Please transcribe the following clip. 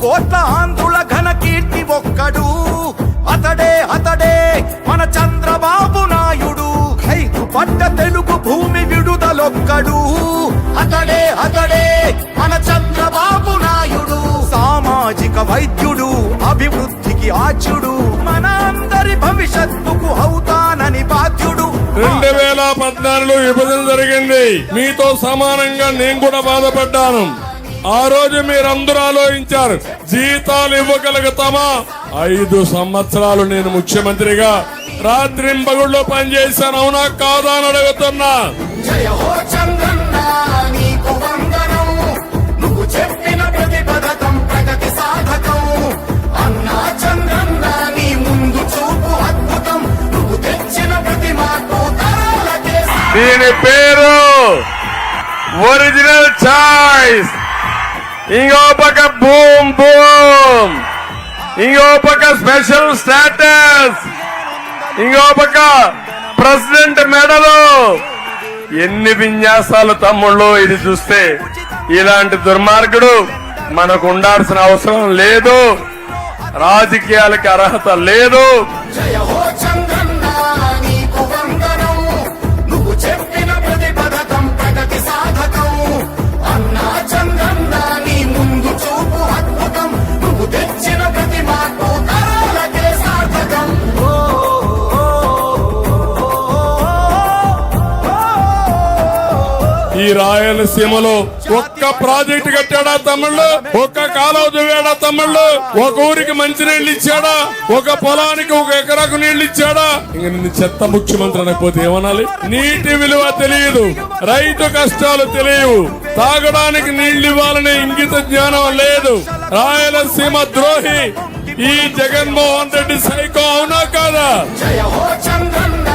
కోట్ల ఆంధ్రుల ఘన కీర్తి ఒక్కడు, అతడే అతడే మన చంద్రబాబు నాయుడు. హైకు పడ్డ తెలుగు భూమి విడుదలొక్కడు, అతడే అతడే మన చంద్రబాబు నాయుడు. సామాజిక వైద్యుడు, అభివృద్ధికి ఆచ్యుడు, మన అందరి భవిష్యత్తుకు అవుతానని బాధ్యుడు. 2014 విభజన జరిగింది. మీతో సమానంగా నేను కూడా బాధపడ్డాను. ఆ రోజు మీరందరూ ఆలోచించారు, జీతాలు ఇవ్వగలుగుతామా? 5 సంవత్సరాలు నేను ముఖ్యమంత్రిగా రాత్రింబగుళ్ళు పనిచేశాను, అవునా కాదా అని అడుగుతున్నా. జయ హో చంద్రన్న నీకు వందనం, నువ్వు చెప్పిన ప్రతి పథకం ప్రగతి సాధకం. అన్నా చంద్రన్న నీ ముందు చూపు అద్భుతం, నువ్వు తెచ్చిన ప్రతి మార్పు తరాలకే. దీని పేరు ఒరిజినల్ చాయిస్. ఇంకో పక్క బూమ్ బూమ్, ఇంకో పక్క స్పెషల్ స్టేటస్, ఇంకో పక్క ప్రెసిడెంట్ మెడలు. ఎన్ని విన్యాసాలు తమ్ముళ్ళు. ఇది చూస్తే ఇలాంటి దుర్మార్గుడు మనకు ఉండాల్సిన అవసరం లేదు, రాజకీయాలకి అర్హత లేదు. జయ హో చంద్రన్న నీకు వందనం, నువ్వు చెప్పిన ప్రతి పథకం ప్రగతి సాధకం. అన్నా చంద్రన్న నీ ముందు చూపు అద్భుతం, నువ్వు తెచ్చిన ప్రతి మార్పు తరాలకే సార్థకం. ఈ రాయలసీమలో ఒక్క ప్రాజెక్టు కట్టాడా తమ్ముళ్ళు? ఒక్క కాలువ దువ్వాడా తమ్ముళ్ళు? ఒక ఊరికి మంచినీళ్ళు ఇచ్చాడా? ఒక పొలానికి 1 ఎకరాకు నీళ్లు ఇచ్చాడా? ఇంక నిన్ను చెత్త ముఖ్యమంత్రి అనకపోతే ఏమనాలి? నీటి విలువ తెలియదు, రైతు కష్టాలు తెలియవు, తాగడానికి నీళ్లు ఇవ్వాలనే ఇంగిత జ్ఞానం లేదు. రాయలసీమ ద్రోహి ఈ జగన్మోహన్ రెడ్డి సైకో, అవునా కాదా? జయ హో చంద్రన్న